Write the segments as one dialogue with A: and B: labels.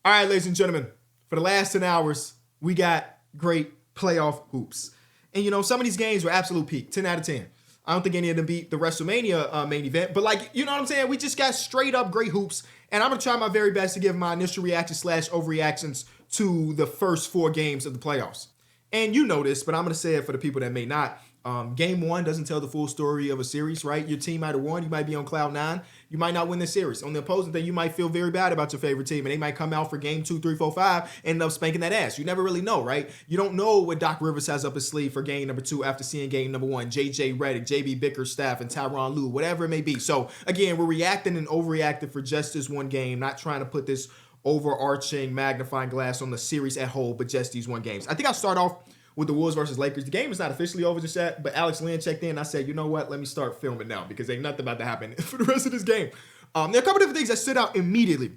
A: All right, ladies and gentlemen, for the last 10 hours, we got great playoff hoops. And, some of these games were absolute peak, 10 out of 10. I don't think any of them beat the WrestleMania main event, but you know what I'm saying? We just got straight up great hoops, and I'm going to try my very best to give my initial reactions / overreactions to the first 4 games of the playoffs. And you know this, but I'm going to say it for the people that may not. Game 1 doesn't tell the full story of a series, right? Your team might have won. You might be on cloud 9. You might not win the series. On the opposing thing, you might feel very bad about your favorite team, and they might come out for game 2, 3, 4, 5, and end up spanking that ass. You never really know, right? You don't know what Doc Rivers has up his sleeve for game number 2 after seeing game number 1. JJ Redick, JB Bickerstaff, and Tyronn Lue, whatever it may be. So, again, we're reacting and overreacting for just this one game, not trying to put this overarching magnifying glass on the series at whole, but just these one games. I think I'll start off with the Wolves versus Lakers. The game is not officially over just yet, but Alex Lynn checked in. I said, you know what? Let me start filming now because ain't nothing about to happen for the rest of this game. There are a couple different things that stood out immediately.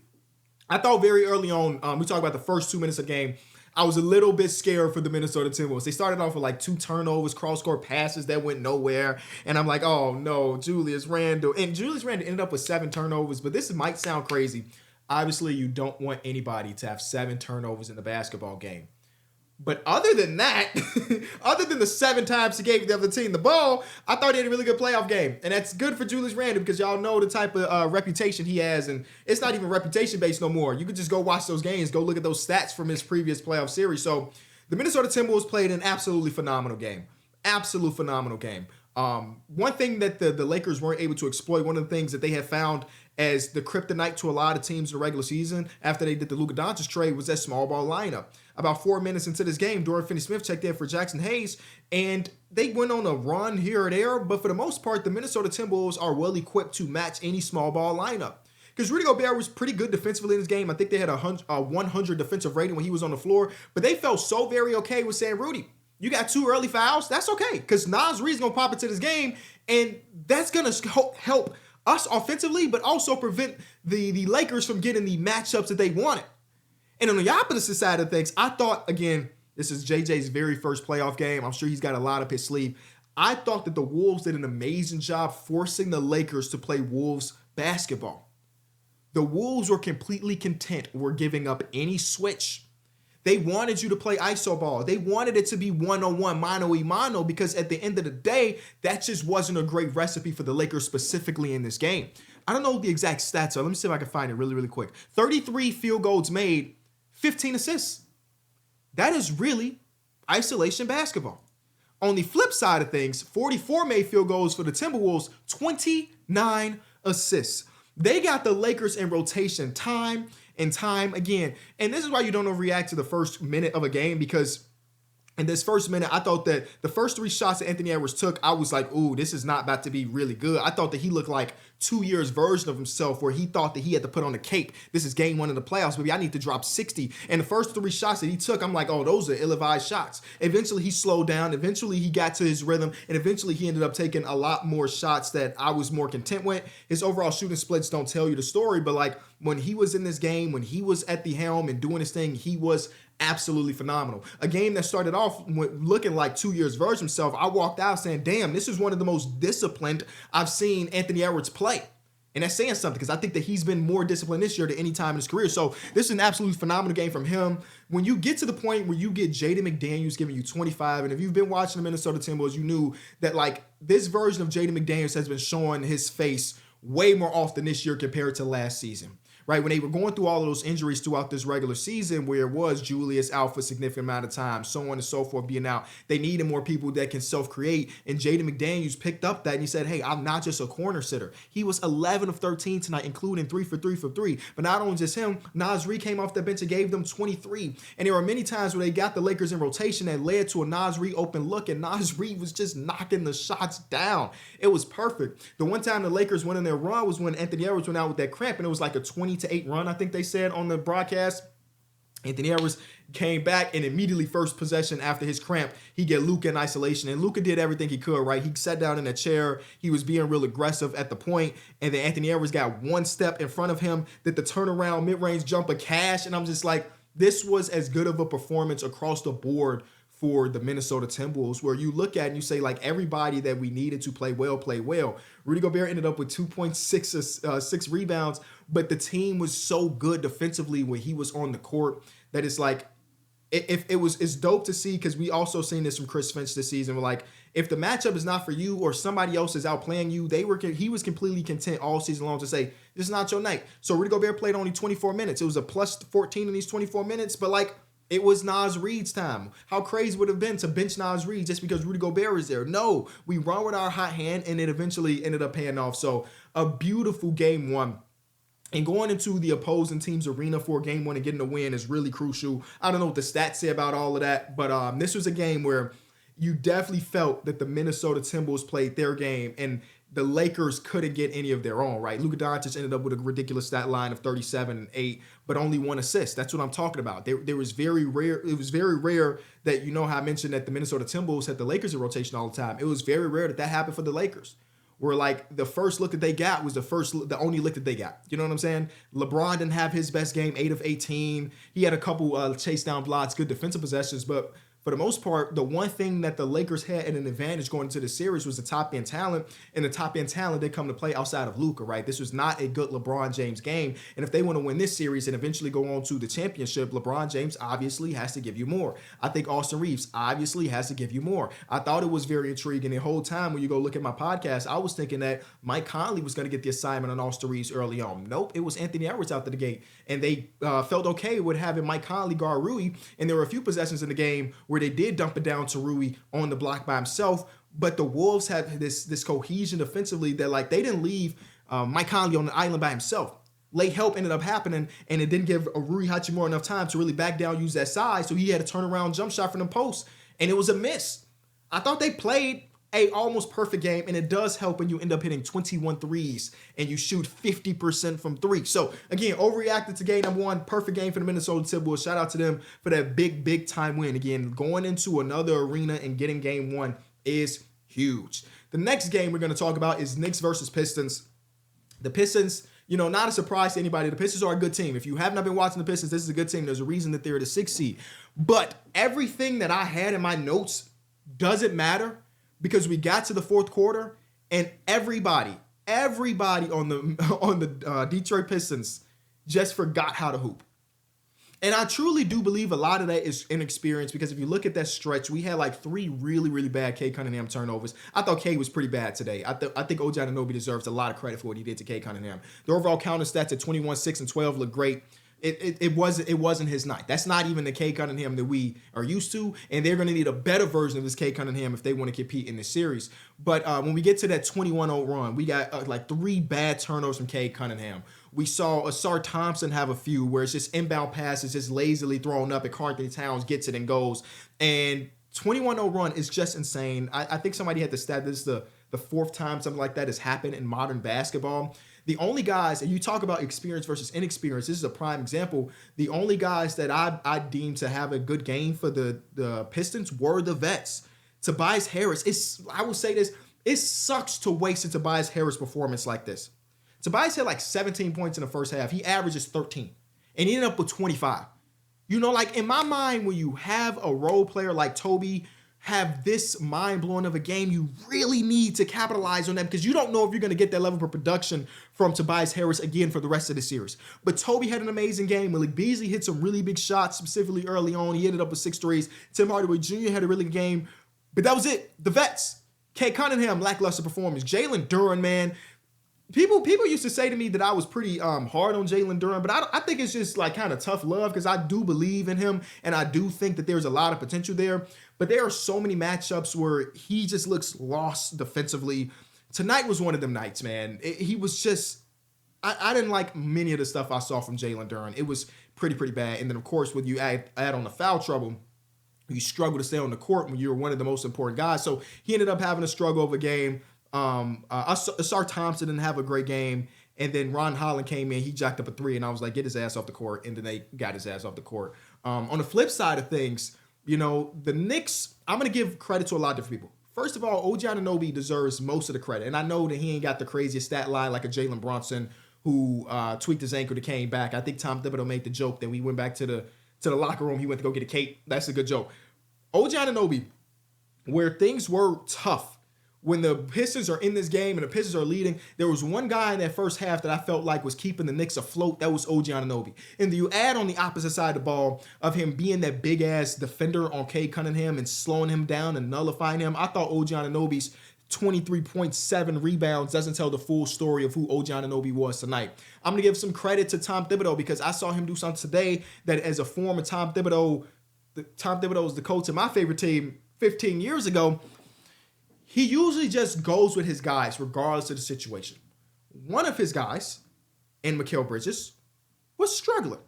A: I thought very early on, we talked about the first 2 minutes of the game, I was a little bit scared for the Minnesota Timberwolves. They started off with 2 turnovers, cross-court passes that went nowhere, and I'm like, oh no, Julius Randle. And Julius Randle ended up with 7 turnovers, but this might sound crazy. Obviously, you don't want anybody to have 7 turnovers in the basketball game. But other than that, other than the 7 times he gave the other team the ball, I thought he had a really good playoff game. And that's good for Julius Randle because y'all know the type of reputation he has. And it's not even reputation-based no more. You could just go watch those games, go look at those stats from his previous playoff series. So the Minnesota Timberwolves played an absolutely phenomenal game. Absolute phenomenal game. One thing that the Lakers weren't able to exploit, one of the things that they have found as the kryptonite to a lot of teams in the regular season after they did the Luka Doncic trade was that small ball lineup. About 4 minutes into this game, Dorian Finney-Smith checked in for Jackson Hayes, and they went on a run here or there, but for the most part, the Minnesota Timberwolves are well equipped to match any small ball lineup. Because Rudy Gobert was pretty good defensively in this game. I think they had a 100 defensive rating when he was on the floor, but they felt so very okay with saying, Rudy, you got 2 early fouls? That's okay, because Naz Reid's going to pop into this game, and that's going to help us offensively, but also prevent the Lakers from getting the matchups that they wanted. And on the opposite side of things, I thought, again, this is JJ's very first playoff game. I'm sure he's got a lot up his sleeve. I thought that the Wolves did an amazing job forcing the Lakers to play Wolves basketball. The Wolves were completely content with giving up any switch. They wanted you to play iso ball. They wanted it to be one-on-one, mano-a-mano, because at the end of the day, that just wasn't a great recipe for the Lakers specifically in this game. I don't know what the exact stats are. Let me see if I can find it really, really quick. 33 field goals made, 15 assists. That is really isolation basketball. On the flip side of things, 44 made field goals for the Timberwolves, 29 assists. They got the Lakers in rotation time and time again. And this is why you don't overreact to the first minute of a game, because in this first minute, I thought that the first 3 shots that Anthony Edwards took, I was like, ooh, this is not about to be really good. I thought that he looked like 2 years version of himself where he thought that he had to put on a cape. This is game 1 of the playoffs, baby. I need to drop 60. And the first 3 shots that he took, I'm like, oh, those are ill-advised shots. Eventually, he slowed down. Eventually, he got to his rhythm. And eventually, he ended up taking a lot more shots that I was more content with. His overall shooting splits don't tell you the story, but when he was in this game, when he was at the helm and doing his thing, he was absolutely phenomenal. A game that started off looking like 2 years version of himself, I walked out saying, damn, this is one of the most disciplined I've seen Anthony Edwards play. And that's saying something because I think that he's been more disciplined this year than any time in his career. So this is an absolutely phenomenal game from him. When you get to the point where you get Jaden McDaniels giving you 25, and if you've been watching the Minnesota Timberwolves, you knew that this version of Jaden McDaniels has been showing his face way more often this year compared to last season. Right, when they were going through all of those injuries throughout this regular season where it was Julius out for a significant amount of time, so on and so forth being out, they needed more people that can self-create. And Jaden McDaniels picked up that and he said, hey, I'm not just a corner sitter. He was 11 of 13 tonight, including 3 for 3 for 3. But not only just him, Naz Reid came off the bench and gave them 23. And there were many times where they got the Lakers in rotation that led to a Naz Reid open look, and Naz Reid was just knocking the shots down. It was perfect. The one time the Lakers went in their run was when Anthony Edwards went out with that cramp, and it was like a 20-8 run, I think they said on the broadcast. Anthony Edwards came back and immediately first possession after his cramp, he get Luka in isolation. And Luka did everything he could, right? He sat down in a chair. He was being real aggressive at the point. And then Anthony Edwards got one step in front of him, did the turnaround mid-range jumper cash. And I'm just like, this was as good of a performance across the board for the Minnesota Timberwolves, where you look at and you say, like, everybody that we needed to play well, played well. Rudy Gobert ended up with 2.6 rebounds, but the team was so good defensively when he was on the court that it's like, it's dope to see, because we also seen this from Chris Finch this season. We're like, if the matchup is not for you or somebody else is outplaying you, he was completely content all season long to say, this is not your night. So Rudy Gobert played only 24 minutes. It was a plus 14 in these 24 minutes, but like, it was Nas Reed's time. How crazy would it have been to bench Nas Reed just because Rudy Gobert is there? No, we run with our hot hand, and it eventually ended up paying off. So a beautiful game one. And going into the opposing team's arena for game one and getting a win is really crucial. I don't know what the stats say about all of that, but this was a game where you definitely felt that the Minnesota Timberwolves played their game and the Lakers couldn't get any of their own, right? Luka Doncic ended up with a ridiculous stat line of 37 and 8, but only 1 assist. That's what I'm talking about. There was very rare. It was very rare that, you know how I mentioned that the Minnesota Timberwolves had the Lakers in rotation all the time. It was very rare that happened for the Lakers, where like the first look that they got was the only look that they got. You know what I'm saying? LeBron didn't have his best game, 8 of 18. He had a couple chase down blocks, good defensive possessions, but for the most part, the one thing that the Lakers had at an advantage going into the series was the top end talent, and the top end talent did come to play outside of Luka, right? This was not a good LeBron James game, and if they want to win this series and eventually go on to the championship, LeBron James obviously has to give you more. I think Austin Reeves obviously has to give you more. I thought it was very intriguing. The whole time when you go look at my podcast, I was thinking that Mike Conley was going to get the assignment on Austin Reeves early on. Nope, it was Anthony Edwards out the gate, and they felt okay with having Mike Conley guard Rui, and there were a few possessions in the game where they did dump it down to Rui on the block by himself, but the Wolves had this cohesion defensively that like they didn't leave Mike Conley on the island by himself. Late help ended up happening, and it didn't give Rui Hachimura enough time to really back down, use that size, so he had to turn around jump shot from the post, and it was a miss. I thought they played a almost perfect game, and it does help when you end up hitting 21 threes and you shoot 50% from three. So again, overreacted to game number one, perfect game for the Minnesota Timberwolves. Shout out to them for that big time win. Again, going into another arena and getting game one is huge. The next game we're going to talk about is Knicks versus Pistons. The Pistons, you know, not a surprise to anybody. The Pistons are a good team. If you have not been watching the Pistons, this is a good team. There's a reason that they're the 6th seed. But everything that I had in my notes doesn't matter, because we got to the fourth quarter and everybody on the Detroit Pistons just forgot how to hoop. And I truly do believe a lot of that is inexperience, because if you look at that stretch, we had like 3 really bad Kay Cunningham turnovers. I thought Kay was pretty bad today. I think OG Anunoby deserves a lot of credit for what he did to Kay Cunningham. The overall counter stats at 21, 6, and 12 look great. It wasn't his night. That's not even the Kay Cunningham that we are used to, and they're going to need a better version of this Kay Cunningham if they want to compete in this series. But when we get to that 21-0 run, we got like 3 bad turnovers from Kay Cunningham. We saw Asar Thompson have a few where it's just inbound passes just lazily thrown up, and Karl Anthony Towns gets it and goes. And 21-0 run is just insane. I think somebody had the stat, this is the 4th time something like that has happened in modern basketball. The only guys, and you talk about experience versus inexperience, this is a prime example. The only guys that I deemed to have a good game for the Pistons were the vets. Tobias Harris, I will say this, it sucks to waste a Tobias Harris performance like this. Tobias had like 17 points in the first half. He averages 13, and he ended up with 25. You know, like in my mind, when you have a role player like Toby have this mind-blowing of a game, you really need to capitalize on that, because you don't know if you're going to get that level of production from Tobias Harris again for the rest of the series. But Toby had an amazing game. Malik Beasley hit some really big shots, specifically early on. He ended up with 6 threes. Tim Hardaway Jr. had a really good game. But that was it. The vets. Kay Cunningham, lackluster performance. Jalen Duren, man. People used to say to me that I was pretty hard on Jalen Duren, but I think it's just like kind of tough love, because I do believe in him, and I do think that there's a lot of potential there. But there are so many matchups where he just looks lost defensively. Tonight was one of them nights, man. He was just, I didn't like many of the stuff I saw from Jalen Duren. It was pretty bad. And then, of course, when you add on the foul trouble, you struggle to stay on the court when you're one of the most important guys. So he ended up having a struggle of a game. Asar Thompson didn't have a great game. And then Ron Holland came in. He jacked up a 3, and I was like, get his ass off the court. And then they got his ass off the court. On the flip side of things, you know, the Knicks, I'm going to give credit to a lot of different people. First of all, OG Anunoby deserves most of the credit. And I know that he ain't got the craziest stat line like a Jalen Brunson, who tweaked his ankle that came back. I think Tom Thibodeau made the joke that we went back to the locker room. He went to go get a cake. That's a good joke. OG Anunoby, where things were tough, when the Pistons are in this game and the Pistons are leading, there was one guy in that first half that I felt like was keeping the Knicks afloat. That was OG Anunoby. And you add on the opposite side of the ball of him being that big-ass defender on Cade Cunningham and slowing him down and nullifying him. I thought OG Anunoby's 23.7 rebounds doesn't tell the full story of who OG Anunoby was tonight. I'm going to give some credit to Tom Thibodeau because I saw him do something today that, as a former Tom Thibodeau is the coach of my favorite team 15 years ago. He usually just goes with his guys regardless of the situation. One of his guys, in Mikal Bridges, was struggling.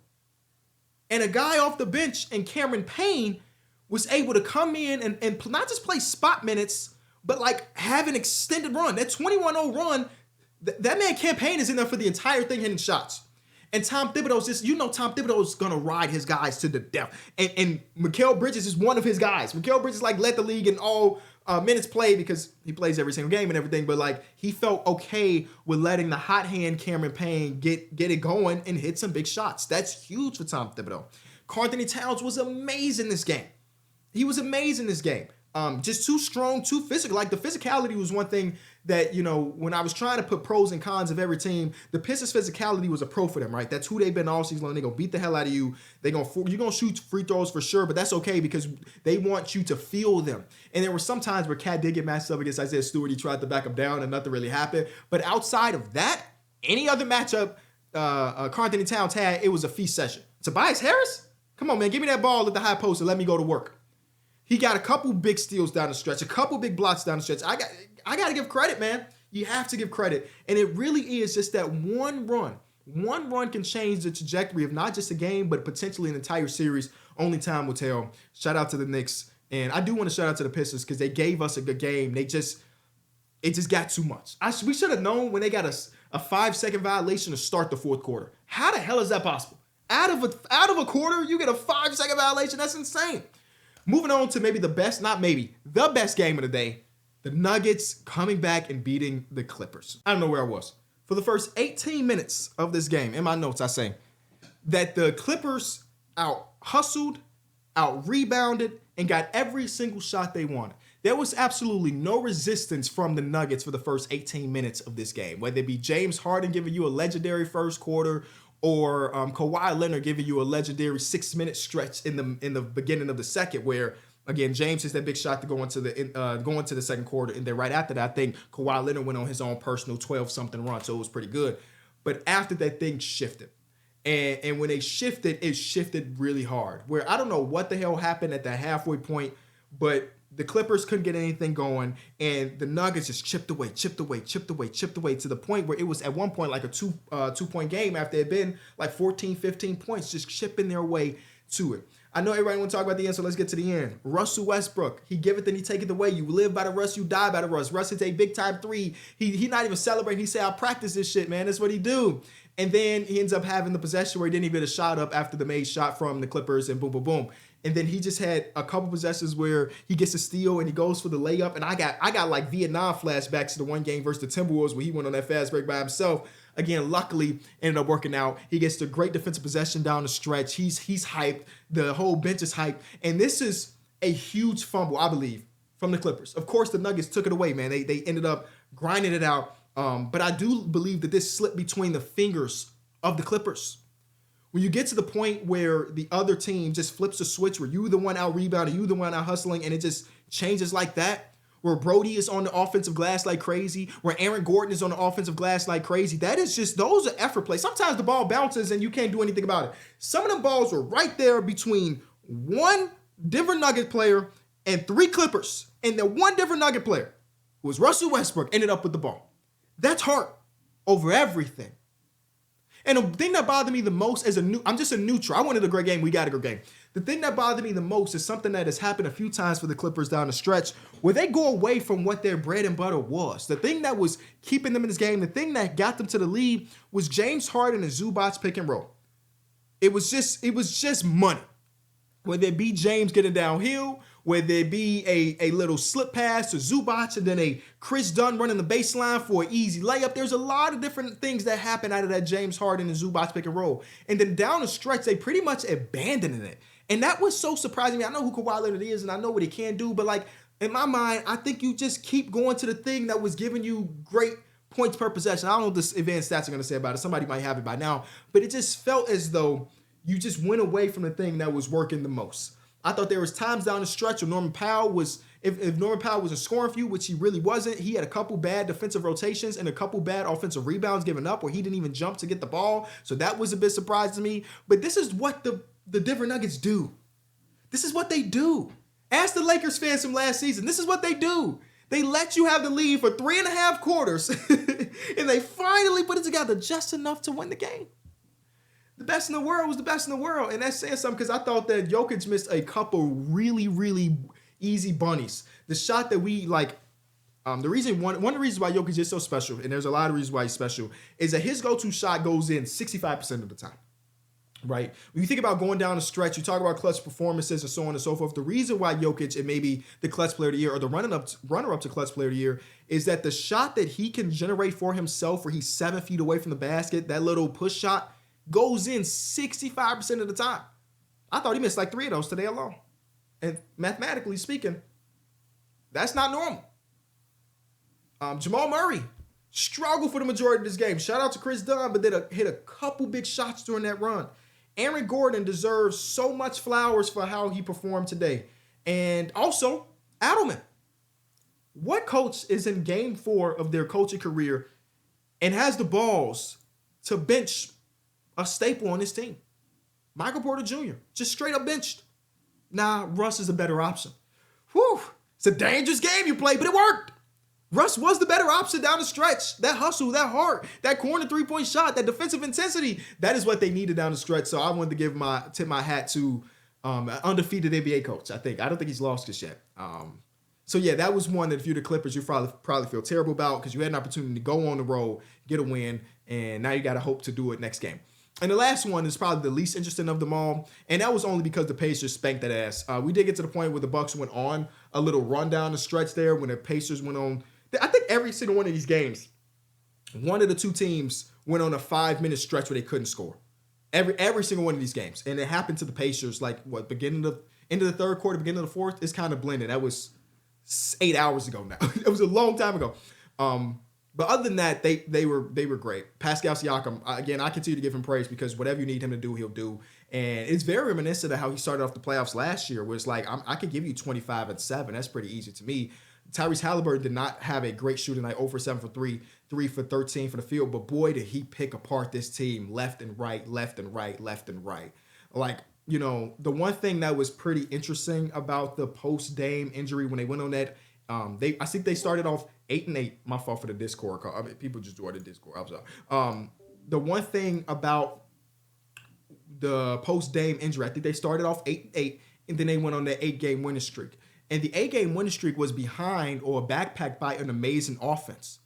A: And a guy off the bench in Cameron Payne was able to come in and not just play spot minutes, but like have an extended run. That 21-0 run, that man Campaign is in there for the entire thing hitting shots. And Tom Thibodeau's just, Tom Thibodeau's going to ride his guys to the death. And Mikal Bridges is one of his guys. Mikal Bridges led the league in all minutes played because he plays every single game and everything. But like he felt okay with letting the hot hand Cameron Payne get it going and hit some big shots. That's huge for Tom Thibodeau. Karl Anthony Towns was amazing this game. He was amazing this game. Just too strong, too physical. Like the physicality was one thing that, when I was trying to put pros and cons of every team, the Pistons' physicality was a pro for them, right? That's who they've been all season long. They're going to beat the hell out of you. You're going to shoot free throws for sure, but that's okay because they want you to feel them. And there were some times where Cat did get matched up against Isaiah Stewart. He tried to back him down and nothing really happened. But outside of that, any other matchup Karl Anthony Towns had, it was a feast session. Tobias Harris? Come on, man. Give me that ball at the high post and let me go to work. He got a couple big steals down the stretch, a couple big blocks down the stretch. I got to give credit, man. You have to give credit. And it really is just that one run. One run can change the trajectory of not just a game, but potentially an entire series. Only time will tell. Shout out to the Knicks. And I do want to shout out to the Pistons because they gave us a good game. It just got too much. We should have known when they got a 5-second violation to start the fourth quarter. How the hell is that possible? Out of a quarter, you get a 5-second violation? That's insane. Moving on to the best game of the day, the Nuggets coming back and beating the Clippers. I don't know where I was. For the first 18 minutes of this game, in my notes I say that the Clippers out-hustled, out-rebounded, and got every single shot they wanted. There was absolutely no resistance from the Nuggets for the first 18 minutes of this game, whether it be James Harden giving you a legendary first quarter or Kawhi Leonard giving you a legendary 6-minute stretch in the beginning of the second, where again James hits that big shot to go into the second quarter, and then right after that, I think Kawhi Leonard went on his own personal 12-something run, so it was pretty good. But after that, thing shifted, and when it shifted really hard. Where I don't know what the hell happened at that halfway point, but the Clippers couldn't get anything going, and the Nuggets just chipped away to the point where it was at one point like a two-point game after it had been like 14, 15 points, just chipping their way to it. I know everybody want to talk about the end, so let's get to the end. Russell Westbrook, he give it, then he take it away. You live by the Russ, you die by the Russ. Russ hits a big-time three. He not even celebrating. He say, I practice this shit, man. That's what he do. And then he ends up having the possession where he didn't even get a shot up after the made shot from the Clippers, and boom, boom, boom. And then he just had a couple possessions where he gets a steal and he goes for the layup. And I got like Vietnam flashbacks to the one game versus the Timberwolves where he went on that fast break by himself. Again, luckily, ended up working out. He gets the great defensive possession down the stretch. He's hyped. The whole bench is hyped. And this is a huge fumble, I believe, from the Clippers. Of course, the Nuggets took it away, man. They ended up grinding it out. But I do believe that this slipped between the fingers of the Clippers. When you get to the point where the other team just flips a switch, where you the one out rebounding, you the one out hustling, and it just changes like that, where Brody is on the offensive glass like crazy, where Aaron Gordon is on the offensive glass like crazy, those are effort plays. Sometimes the ball bounces and you can't do anything about it. Some of them balls were right there between one Denver Nugget player and 3 Clippers, and the one Denver Nugget player, who was Russell Westbrook, ended up with the ball. That's heart over everything. And the thing that bothered me the most I'm just a neutral. I wanted a great game. We got a great game. The thing that bothered me the most is something that has happened a few times for the Clippers down the stretch, where they go away from what their bread and butter was. The thing that was keeping them in this game, the thing that got them to the lead, was James Harden and Zubac pick and roll. It was just money. Whether it be James getting downhill, whether it be a little slip pass to Zubac, and then a Chris Dunn running the baseline for an easy layup. There's a lot of different things that happen out of that James Harden and Zubac pick and roll. And then down the stretch, they pretty much abandoned it. And that was so surprising to me. I know who Kawhi Leonard is and I know what he can do, but like in my mind, I think you just keep going to the thing that was giving you great points per possession. I don't know what this advanced stats are going to say about it. Somebody might have it by now, but it just felt as though you just went away from the thing that was working the most. I thought there was times down the stretch where Norman Powell was, if Norman Powell was a scoring for you, which he really wasn't, he had a couple bad defensive rotations and a couple bad offensive rebounds given up where he didn't even jump to get the ball. So that was a bit surprising to me. But this is what the Denver Nuggets do. This is what they do. Ask the Lakers fans from last season. This is what they do. They let you have the lead for 3.5 quarters and they finally put it together just enough to win the game. The best in the world was the best in the world. And that's saying something because I thought that Jokic missed a couple really, really easy bunnies. The shot that we like, one of the reasons why Jokic is so special, and there's a lot of reasons why he's special, is that his go-to shot goes in 65% of the time. Right? When you think about going down the stretch, you talk about clutch performances and so on and so forth. The reason why Jokic and maybe the clutch player of the year or the runner-up to clutch player of the year is that the shot that he can generate for himself where he's 7 feet away from the basket, that little push shot, goes in 65% of the time. I thought he missed like 3 of those today alone. And mathematically speaking, that's not normal. Jamal Murray struggled for the majority of this game. Shout out to Chris Dunn, but hit a couple big shots during that run. Aaron Gordon deserves so much flowers for how he performed today. And also, Adelman. What coach is in game 4 of their coaching career and has the balls to bench a staple on his team? Michael Porter Jr. just straight up benched. Nah, Russ is a better option. Whew. It's a dangerous game you play, but it worked. Russ was the better option down the stretch. That hustle, that heart, that corner three-point shot, that defensive intensity, that is what they needed down the stretch. So I wanted to tip my hat to an undefeated NBA coach, I think. I don't think he's lost this yet. So yeah, that was one that if you're the Clippers, you probably feel terrible about because you had an opportunity to go on the road, get a win, and now you got to hope to do it next game. And the last one is probably the least interesting of them all, and that was only because the Pacers spanked that ass. We did get to the point where the Bucks went on a little run down the stretch there when the Pacers went on. I think every single one of these games, one of the two teams went on a 5-minute stretch where they couldn't score. Every single one of these games, and it happened to the Pacers like end of the third quarter, beginning of the fourth. It's kind of blended. That was 8 hours ago now. It was a long time ago. But other than that, they were great. Pascal Siakam, again, I continue to give him praise because whatever you need him to do, he'll do. And it's very reminiscent of how he started off the playoffs last year, where it's like, I could give you 25 and 7. That's pretty easy to me. Tyrese Halliburton did not have a great shooting night, 0 for 7 for 3, 3 for 13 for the field. But boy, did he pick apart this team left and right, left and right, left and right. Like, you know, the one thing that was pretty interesting about the post-Dame injury when they went on that, I think they started off 8-8. My fault for the Discord call. I mean, people just joined the Discord. I'm sorry. The one thing about the post-Dame injury, I think they started off 8-8, and then they went on that 8-game winning streak. And the 8-game winning streak was behind or backpacked by an amazing offense.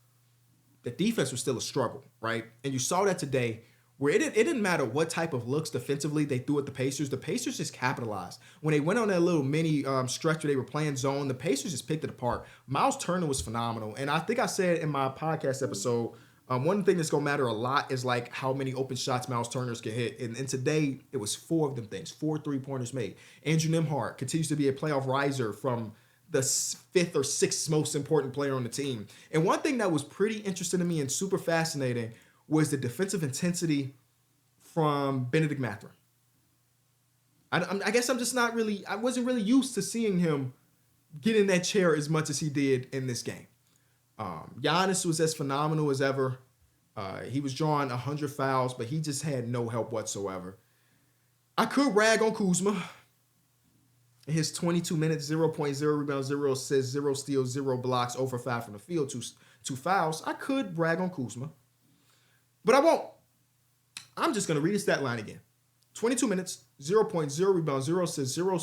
A: The defense was still a struggle, right? And you saw that today where it didn't matter what type of looks defensively they threw at the Pacers. The Pacers just capitalized. When they went on that little mini stretch where they were playing zone, the Pacers just picked it apart. Miles Turner was phenomenal. And I think I said in my podcast episode, one thing that's going to matter a lot is like how many open shots Miles Turner's can hit. And today, it was 4 of them things, 4 3-pointers made. Andrew Nembhard continues to be a playoff riser from the 5th or 6th most important player on the team. And one thing that was pretty interesting to me and super fascinating was the defensive intensity from Benedict Mathurin. I guess I wasn't really used to seeing him get in that chair as much as he did in this game. Giannis was as phenomenal as ever. He was drawing 100 fouls, but he just had no help whatsoever. I could rag on Kuzma. His 22 minutes, 0.0 rebounds, 0 assists, 0 steals, 0 blocks, 0 for 5 from the field, two fouls. I could brag on Kuzma, but I won't. I'm just going to read his stat line again. 22 minutes, 0.0 rebounds, 0 assists, 0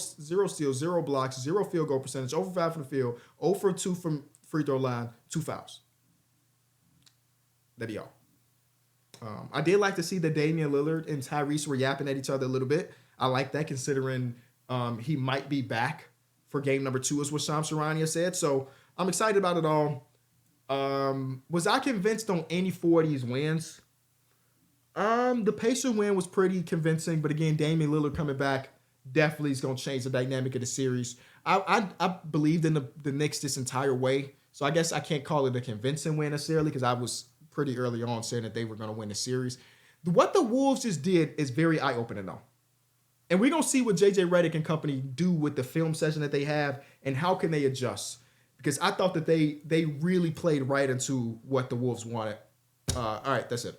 A: steals, 0 blocks, 0 field goal percentage, 0 for 5 from the field, 0 for 2 from free throw line, 2 fouls. That'd be all. I did like to see that Damian Lillard and Tyrese were yapping at each other a little bit. I like that considering he might be back for game number 2, is what Shams Charania said. So I'm excited about it all. Was I convinced on any 4 of these wins? The Pacers win was pretty convincing, but again, Damian Lillard coming back definitely is going to change the dynamic of the series. I believed in the Knicks this entire way, so I guess I can't call it a convincing win necessarily because I was pretty early on saying that they were going to win the series. What the Wolves just did is very eye-opening though. And we're going to see what JJ Redick and company do with the film session that they have and how can they adjust. Because I thought that they really played right into what the Wolves wanted. All right, that's it.